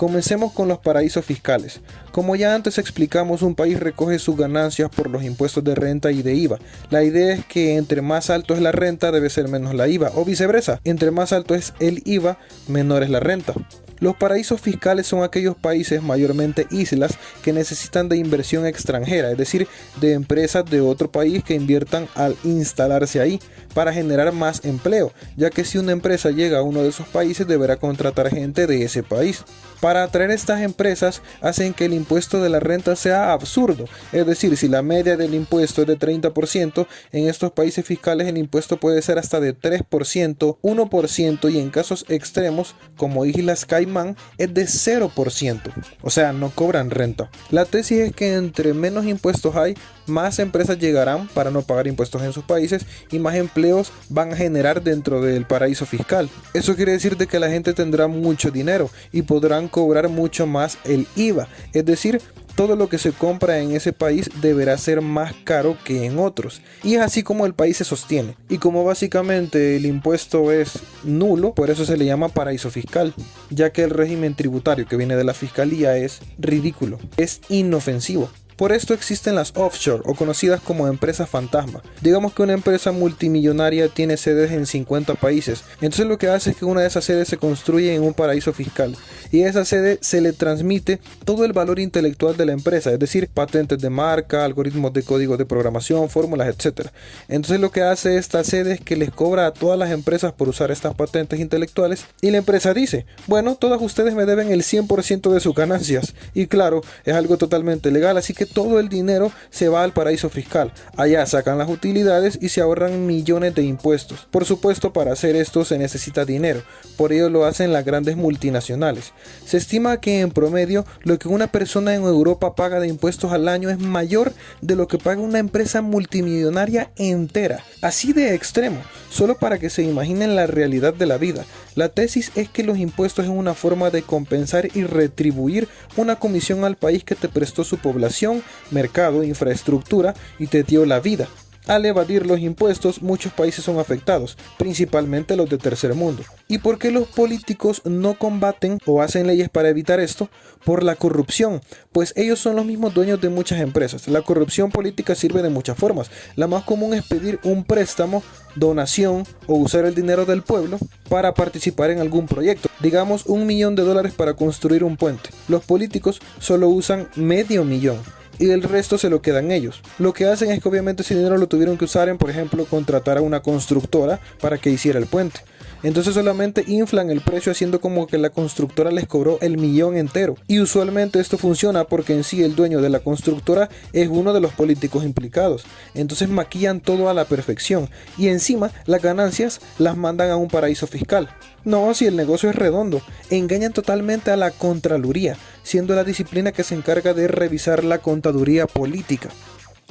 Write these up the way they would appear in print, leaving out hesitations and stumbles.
Comencemos con los paraísos fiscales. Como ya antes explicamos, un país recoge sus ganancias por los impuestos de renta y de IVA. La idea es que entre más alto es la renta debe ser menos la IVA, o viceversa, entre más alto es el IVA, menor es la renta. Los paraísos fiscales son aquellos países, mayormente islas, que necesitan de inversión extranjera, es decir, de empresas de otro país que inviertan al instalarse ahí para generar más empleo, ya que si una empresa llega a uno de esos países deberá contratar gente de ese país. Para atraer estas empresas hacen que el impuesto de la renta sea absurdo, es decir, si la media del impuesto es de 30%, en estos países fiscales el impuesto puede ser hasta de 3%, 1% y en casos extremos como Islas Caimán es de 0%, o sea, no cobran renta. La tesis es que entre menos impuestos hay, más empresas llegarán para no pagar impuestos en sus países y más empleos van a generar dentro del paraíso fiscal. Eso quiere decir de que la gente tendrá mucho dinero y podrán cobrar mucho más el IVA, es decir, todo lo que se compra en ese país deberá ser más caro que en otros. Y es así como el país se sostiene. Y como básicamente el impuesto es nulo, por eso se le llama paraíso fiscal, ya que el régimen tributario que viene de la fiscalía es ridículo, es inofensivo. Por esto existen las offshore o conocidas como empresas fantasma. Digamos que una empresa multimillonaria tiene sedes en 50 países. Entonces lo que hace es que una de esas sedes se construye en un paraíso fiscal. Y a esa sede se le transmite todo el valor intelectual de la empresa, es decir, patentes de marca, algoritmos de código de programación, fórmulas, etc. Entonces lo que hace esta sede es que les cobra a todas las empresas por usar estas patentes intelectuales. Y la empresa dice, bueno, todas ustedes me deben el 100% de sus ganancias. Y claro, es algo totalmente legal, así que todo el dinero se va al paraíso fiscal. Allá sacan las utilidades y se ahorran millones de impuestos. Por supuesto, para hacer esto se necesita dinero, por ello lo hacen las grandes multinacionales. Se estima que en promedio lo que una persona en Europa paga de impuestos al año es mayor de lo que paga una empresa multimillonaria entera. Así de extremo, solo para que se imaginen la realidad de la vida. La tesis es que los impuestos es una forma de compensar y retribuir una comisión al país que te prestó su población, mercado, infraestructura y te dio la vida. Al evadir los impuestos, muchos países son afectados, principalmente los de tercer mundo. ¿Y por qué los políticos no combaten o hacen leyes para evitar esto? Por la corrupción, pues ellos son los mismos dueños de muchas empresas. La corrupción política sirve de muchas formas. La más común es pedir un préstamo, donación o usar el dinero del pueblo para participar en algún proyecto. Digamos $1.000.000 para construir un puente. Los políticos solo usan $500.000. Y el resto se lo quedan ellos. Lo que hacen es que obviamente ese dinero lo tuvieron que usar en, por ejemplo, contratar a una constructora para que hiciera el puente. Entonces solamente inflan el precio haciendo como que la constructora les cobró el millón entero. Y usualmente esto funciona porque en sí el dueño de la constructora es uno de los políticos implicados. Entonces maquillan todo a la perfección. Y encima las ganancias las mandan a un paraíso fiscal. No, si el negocio es redondo, engañan totalmente a la Contraloría, siendo la disciplina que se encarga de revisar la contaduría política.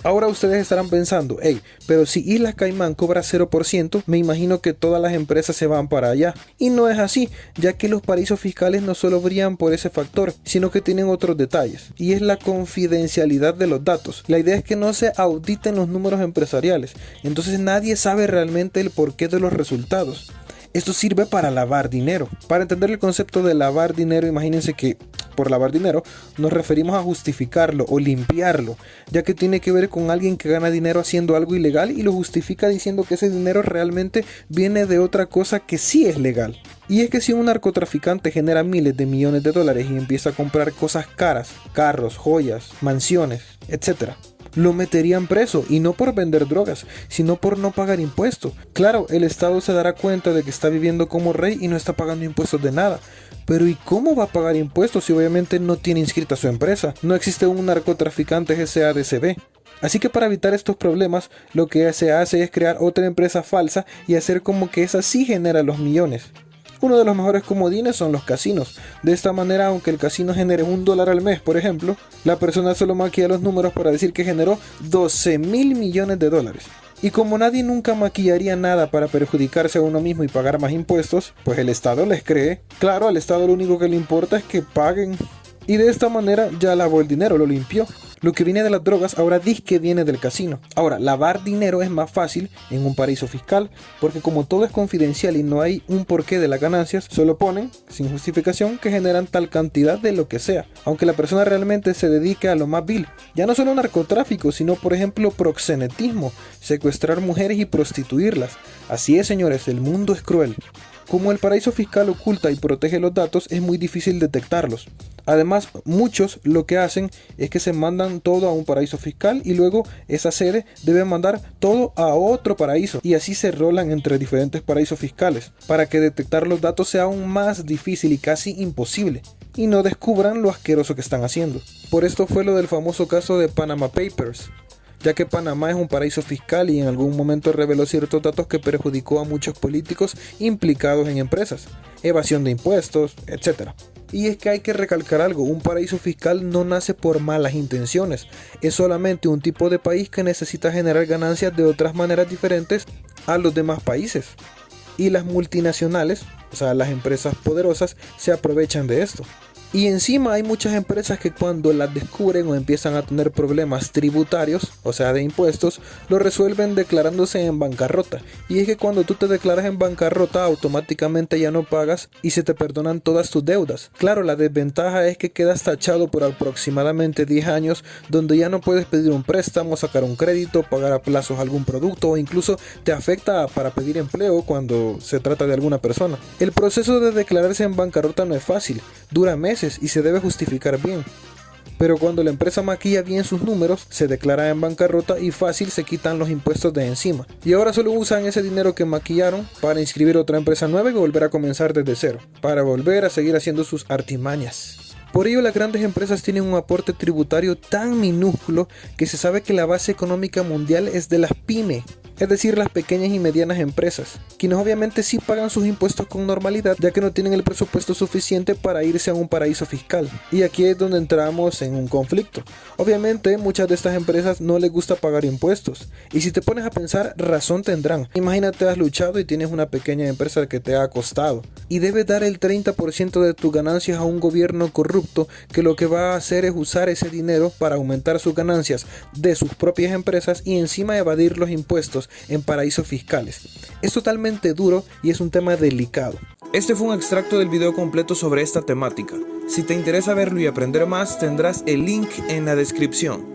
Ahora ustedes estarán pensando, hey, pero si Islas Caimán cobra 0%, me imagino que todas las empresas se van para allá. Y no es así, ya que los paraísos fiscales no solo brillan por ese factor, sino que tienen otros detalles. Y es la confidencialidad de los datos. La idea es que no se auditen los números empresariales, entonces nadie sabe realmente el porqué de los resultados. Esto sirve para lavar dinero. Para entender el concepto de lavar dinero, imagínense que por lavar dinero nos referimos a justificarlo o limpiarlo, ya que tiene que ver con alguien que gana dinero haciendo algo ilegal y lo justifica diciendo que ese dinero realmente viene de otra cosa que sí es legal. Y es que si un narcotraficante genera miles de millones de dólares y empieza a comprar cosas caras, carros, joyas, mansiones, etc., lo meterían preso, y no por vender drogas, sino por no pagar impuestos. Claro, el Estado se dará cuenta de que está viviendo como rey y no está pagando impuestos de nada. Pero ¿y cómo va a pagar impuestos si obviamente no tiene inscrita su empresa? No existe un narcotraficante SADCB. Así que para evitar estos problemas, lo que se hace es crear otra empresa falsa y hacer como que esa sí genera los millones. Uno de los mejores comodines son los casinos. De esta manera, aunque el casino genere $1 al mes, por ejemplo, la persona solo maquilla los números para decir que generó $12.000 millones. Y como nadie nunca maquillaría nada para perjudicarse a uno mismo y pagar más impuestos, pues el Estado les cree. Claro, al Estado lo único que le importa es que paguen. Y de esta manera ya lavó el dinero, lo limpió. Lo que viene de las drogas ahora dice que viene del casino. Ahora, lavar dinero es más fácil en un paraíso fiscal porque como todo es confidencial y no hay un porqué de las ganancias, solo ponen, sin justificación, que generan tal cantidad de lo que sea, aunque la persona realmente se dedique a lo más vil. Ya no solo narcotráfico, sino por ejemplo proxenetismo, secuestrar mujeres y prostituirlas. Así es, señores, el mundo es cruel. Como el paraíso fiscal oculta y protege los datos, es muy difícil detectarlos. Además, muchos lo que hacen es que se mandan todo a un paraíso fiscal y luego esa sede debe mandar todo a otro paraíso y así se rolan entre diferentes paraísos fiscales para que detectar los datos sea aún más difícil y casi imposible y no descubran lo asqueroso que están haciendo. Por esto fue lo del famoso caso de Panama Papers, ya que Panamá es un paraíso fiscal y en algún momento reveló ciertos datos que perjudicó a muchos políticos implicados en empresas, evasión de impuestos, etc. Y es que hay que recalcar algo, un paraíso fiscal no nace por malas intenciones, es solamente un tipo de país que necesita generar ganancias de otras maneras diferentes a los demás países. Y las multinacionales, o sea las empresas poderosas, se aprovechan de esto. Y encima hay muchas empresas que cuando las descubren o empiezan a tener problemas tributarios, o sea de impuestos, lo resuelven declarándose en bancarrota. Y es que cuando tú te declaras en bancarrota automáticamente ya no pagas y se te perdonan todas tus deudas. Claro, la desventaja es que quedas tachado por aproximadamente 10 años donde ya no puedes pedir un préstamo, sacar un crédito, pagar a plazos algún producto o incluso te afecta para pedir empleo cuando se trata de alguna persona. El proceso de declararse en bancarrota no es fácil, dura meses y se debe justificar bien. Pero cuando la empresa maquilla bien sus números, se declara en bancarrota y fácil se quitan los impuestos de encima. Y ahora solo usan ese dinero que maquillaron para inscribir otra empresa nueva y volver a comenzar desde cero, para volver a seguir haciendo sus artimañas. Por ello las grandes empresas tienen un aporte tributario tan minúsculo que se sabe que la base económica mundial es de las pymes, es decir, las pequeñas y medianas empresas, quienes obviamente sí pagan sus impuestos con normalidad, ya que no tienen el presupuesto suficiente para irse a un paraíso fiscal. Y aquí es donde entramos en un conflicto. Obviamente, muchas de estas empresas no les gusta pagar impuestos, y si te pones a pensar, razón tendrán. Imagínate, has luchado y tienes una pequeña empresa que te ha costado, y debes dar el 30% de tus ganancias a un gobierno corrupto que lo que va a hacer es usar ese dinero para aumentar sus ganancias de sus propias empresas y encima evadir los impuestos en paraísos fiscales. Es totalmente duro y es un tema delicado. Este fue un extracto del video completo sobre esta temática. Si te interesa verlo y aprender más, tendrás el link en la descripción.